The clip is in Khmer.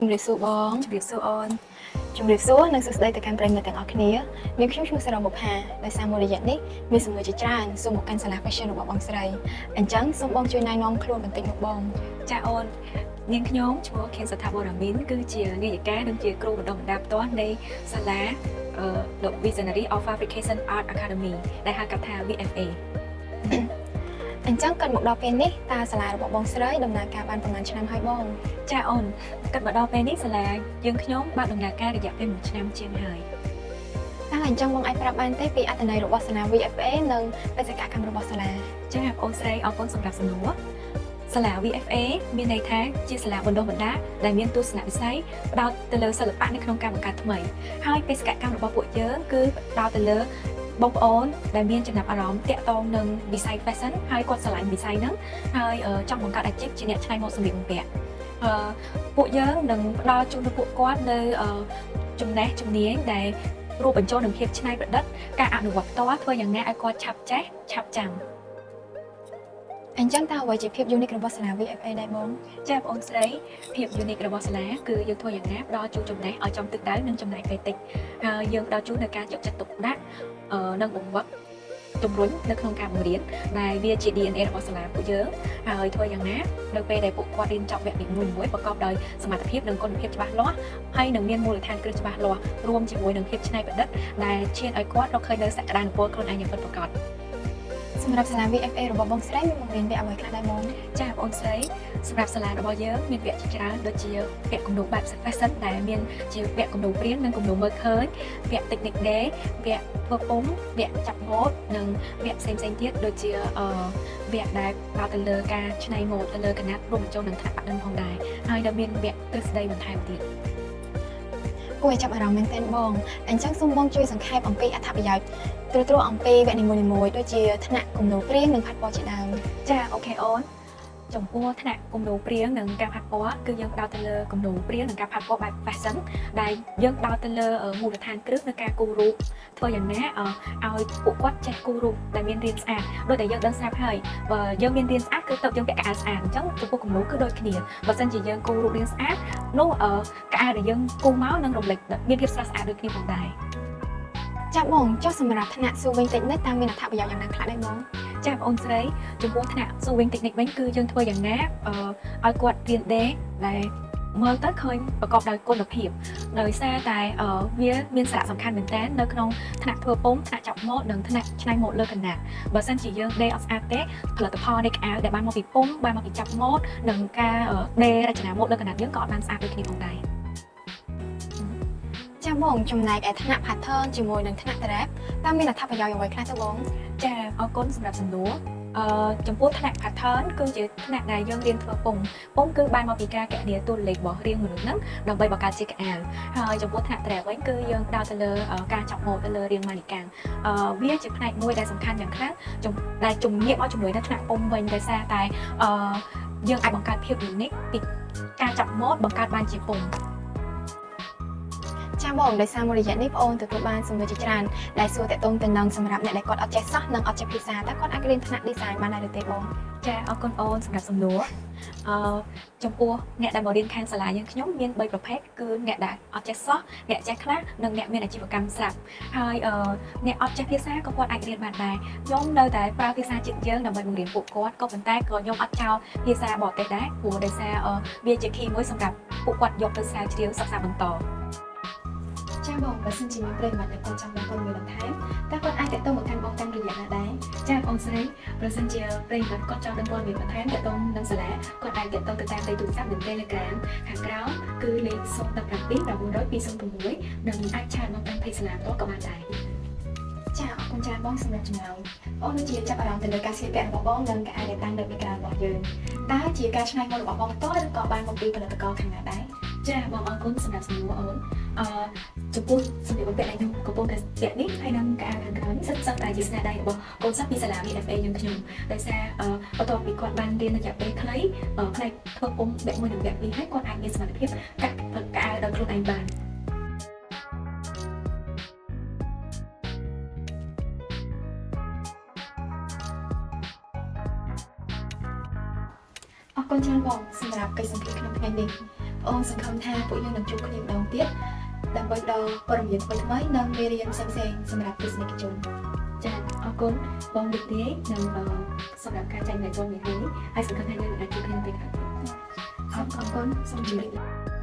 ជំរាបសួរបងជំរាបសួរអូនជំរាបសួរនិងសួស្តីទៅកាន់ប្រិយមិត្តទាំងអស់គ្នានាងខ្ញុំឈ្មោះសារ៉ាបុប្ផាដោយសារមួយរយៈនេះមានសំណួរជាច្រើនសូមមកកាន់សាលា Fashion របស់បងស្រីអញ្ចឹងសូមបងជួយណែនាំខ្លួនបន្តិចមកបងចាអូននាងខ្ញុំឈ្មោះខៀនសថាបុរាមីនគឺជានាយិកានិងជាគ្រូបណ្ដុះបណ្ដាលផ្ទាល់នៃសាលា The Visionary of Fabrication Art Academy ដែលហៅកាត់ថា VFA អញ្ចឹងកាត់មកដល់ពេលនេះតើសាលារបស់បងស្រីដំណើរការបានប្រហែលឆ្នាំហើយបងចាអូនកាត់មកដល់ពេលនេះសាលាយើងខ្ញុំបានដំណើរការរយៈពេល1ឆ្នាំជាងហើយតើអញ្ចឹងបងអាចប្រាប់បានទេពីអត្ថន័យរបស់សាលា VFA និងបេសកកម្មរបស់សាលាចាអូនស្រីអរគុណសម្រាប់សំណួរសាលា VFA មានន័យថាជាសាលាបណ្ដុះបណ្ដាលដែលមានទស្សនវិស័យផ្ដោតទៅលើសិល្បៈនៅក្នុងការបង្កើតថ្មីហើយបេសកកម្មរបស់ពួកយើងគឺផ្ដោតទៅលើបងប្អូនដែលមានចំណាប់អារម្មណ៍តាក់ទងនឹងវិស័យ fashion ហើយគាត់ស្រឡាញ់វិស័យហ្នឹងហើយចង់បង្កើតអាជីពជាអ្នកច្នៃម៉ូដសម្លៀកបំពាក់ពួកយើងនឹងផ្ដល់ជូនទៅពួកគាត់នៅចំណេះជំនាញដែលរួមបញ្ចូលនឹងភាពច្នៃប្រឌិតការអនុវត្តផ្ទាល់ធ្វើយ៉ាងណាឲ្យគាត់ឆាប់ចេះឆាប់ចាំអញ្ចឹងតើអ្វីជាភាព unique របស់សាលា VFA ដែរបងចាបងអូនស្រីភាព unique របស់សាលាគឺយើងធ្វើយ៉ាងណាផ្ដល់ជូនចំណេះឲ្យចំទឹកដៅនិងចំណែកពេលតិចហើយយើងផ្ដល់ជូននៅការយកចិត្តទុកដាក់និងបង្វឹកជំរុញនៅក្នុងការបង្រៀនដែលវាជា DNA របស់សាលាពួកយើងហើយធ្វើយ៉ាងណានៅពេលដែលពួកគាត់រៀនចប់វគ្គនីមួយៗប្រកបដោយសមត្ថភាពនិងគុណភាពច្បាស់លាស់ហើយនឹងមានមូលដ្ឋានគ្រឹះច្បាស់លាស់រួមជាមួយនឹងភាពច្នៃប្រឌិតដែលឈានឲ្យគាត់រកឃើញនៅសក្តានុពលខ្លួនឯងយ៉ាងពិតប្រាកដសម្រាប់សាលា VFA របស់បងស្រីមានបង្រៀនវគ្គអ្វីខ្លះដែរបងចាបងអូនស្រីសម្រាប់សាលារបស់យើងមានវគ្គជាច្រើនដូចជាវគ្គគំនូរបែប fashion ដែលមានជាវគ្គគំនូរព្រាងនិងគំនូរមើលឃើញវគ្គ technique day វគ្គធ្វើពុម្ពវគ្គចាប់ម៉ូដនិងវគ្គផ្សេងទៀតដូចជាវគ្គដែលផ្ដោតទៅលើការច្នៃម៉ូដទៅលើកណាត់រួមបញ្ចូលនឹងថ្នាក់ប៉ាក់-ឌិនផងដែរហើយនៅមានវគ្គទ្រឹស្ដីបន្ថែមទៀតគួរឲ្យចាប់អារម្មណ៍មែនទែនបងអញ្ចឹងសូមបងជួយសង្ខេបអំពីអត្ថប្រយោជន៍ត្រួសអំពីវគ្គនីមួយៗដូចជាថ្នាក់គំនូរព្រាងនិងផាត់ពណ៌ជាដើមចាអូខេអូនចំពោះថ្នាក់គំនូរព្រាងនិងការផាត់ពណ៌គឺយើងផ្ដោតទៅលើគំនូរព្រាងនិងការផាត់ពណ៌បែប fashion ដែលយើងផ្ដោតទៅលើមូលដ្ឋានគ្រឹះនៃការគូររូបធ្វើយ៉ាងណាឲ្យពួកគាត់ចេះគូររូបដែលមានរាងស្អាតដូចតែយើងដឹងស្រាប់ហើយបើយើងមានរាងស្អាតគឺទៅយើងពាក់កៅអៅស្អាតអញ្ចឹងចំពោះគំនូរគឺដូចគ្នាបើមិនជាយើងគូររូបរាងស្អាតនោះកៅអៅដែលយើងគូរមកនឹងរំលេចមានភាពស្រស់ស្អាតដូចគ្នាផងដែរចាបងចុះសម្រាប់ថ្នាក់សួរវិញតិចនេះតើមានអត្ថប្រយោជន៍យ៉ាងណាខ្លះដែរបងចាបងអូនស្រីចំពោះថ្នាក់សួរវិញ technique វិញគឺយើងធ្វើយ៉ាងណាឲ្យគាត់រៀនដេរដែលមើលទៅឃើញប្រកបដោយគុណភាពដោយសារតែវាមានសារៈសំខាន់មែនទែននៅក្នុងថ្នាក់ធ្វើពុម្ពថ្នាក់ចាប់ម៉ូដនិងថ្នាក់ច្នៃម៉ូដលើកណាត់បើសិនជាយើងដេរអត់ស្អាតទេផលិតផលនៃកៅអៅដែលបានមកពីពុម្ពបានមកពីចាប់ម៉ូដនិងការដេររចនាម៉ូដលើកណាត់យើងក៏អត់បានស្អាតដូចគ្នាផងដែរចាបងចំណែកឯថ្នាក់ pattern ជាមួយនឹងថ្នាក់ drape តើមានអត្ថប្រយោជន៍អ្វីខ្លះទៅបងចាអរគុណសម្រាប់សំណួរចំពោះថ្នាក់ pattern គឺជាថ្នាក់ដែលយើងរៀនធ្វើពុម្ពគឺបានមកពីការកណនាតួលេខរបស់រាងមនុស្សហ្នឹងដើម្បីបង្កើតជាកៅអៅហើយចំពោះថ្នាក់ drape វិញគឺយើងផ្ដោតទៅលើការចាប់ម៉ូដទៅលើរាងម៉ានីកាំងវាជាផ្នែកមួយដែលសំខាន់យ៉ាងខ្លាំងដែលជំនាញមកជំនួយនៅថ្នាក់ពុម្ពវិញដោយសារតែយើងអាចបង្កើតភាព unique ពីការចាប់ម៉ូដបង្កើតបានជាពុម្ពចាបងដោយសារមួយរយៈនេះបងអូនទទួលបានសំណួរជាច្រើនដែលសួរតាក់ទងទៅនឹងសម្រាប់អ្នកដែលគាត់អត់ចេះសោះនិងអត់ចេះភាសាតើគាត់អាចរៀនថ្នាក់ design បានដែរឬទេបងចាអរគុណអូនសម្រាប់សំណួរចំពោះអ្នកដែលមករៀនខាងសាលាយើងខ្ញុំមាន3ប្រភេទគឺអ្នកដែលអត់ចេះសោះអ្នកចេះខ្លះនិងអ្នកមានអាជីវកម្មស្រាប់ហើយអ្នកអត់ចេះភាសាក៏គាត់អាចរៀនបានដែរខ្ញុំនៅតែប្រើភាសាជាតិយើងដើម្បីបង្រៀនពួកគាត់ក៏ប៉ុន្តែក៏ខ្ញុំអត់ចោលភាសាបរទេសដែរព្រោះដោយសារវាជា key មួយសម្រាប់ពួកគាត់យកទៅស្រាវជ្រាវសិក្សាបន្តចាបងបើសិនជាមានប្រិយមិត្តដែលគាត់ចង់បានព័ត៌មានបន្ថែមតើគាត់អាចទាក់ទងមកកាន់បងតាមរយៈណាដែរចាបងស្រីប្រសិនជាប្រិយមិត្តគាត់ចង់ដឹងព័ត៌មានបន្ថែមទាក់ទងនឹងសាលាគាត់អាចទាក់ទងទៅតាមលេខទូរស័ព្ទនិង Telegram ខាងក្រោមគឺលេខ017 900 206និងអាចឆាតមកតាម page សាលាផ្ទាល់ក៏បានដែរចាអរគុណច្រើនបងសម្រាប់ចំណោមបងនឹងជាចាប់អារម្មណ៍ទៅលើការស្លៀកពាក់របស់បងនិងការដែលតាំងនៅពីក្រៅរបស់យើងតើជាការច្នៃម៉ូដរបស់បងផ្ទាល់ឬក៏បានមកពីផលិតករខាងណាដែរចាបងអរគុណសម្រាប់សំណួរអូនចំពោះសម្ភារបំពាក់ដែលខ្ញុំកំពុងតែពាក់នេះហើយនឹងកៅអៅខាងក្រៅនេះសិតតែជាស្នាដៃរបស់កូនសិស្សពីសាលា VFA យើងខ្ញុំដោយសារបន្ទាប់ពីគាត់បានរៀនរយៈពេលខ្លីផ្នែកធ្វើពុម្ពវគ្គ1និងវគ្គ2ហើយគាត់អាចមានសមត្ថភាពកាត់កៅអៅដោយខ្លួនឯងបានអរគុណច្រើនបងសម្រាប់កិច្ចសម្ភាសន៍ក្នុងថ្ងៃនេះ អូនសង្ឃឹមថាពួកយើងនឹងជួបគ្នាម្ដងទៀតដើម្បីផ្ដល់ព័ត៌មានថ្មីៗនិងមេរៀនផ្សេងៗសម្រាប់ទស្សនិកជន ចា៎អរគុណបងវិទ្យានិងសម្រាប់ការចែករំលែកព័ត៌មាននេះហើយសង្ឃឹមថាយើងនឹងអាចជួបគ្នានៅពេលក្រោយ អរគុណសូមជម្រាបលា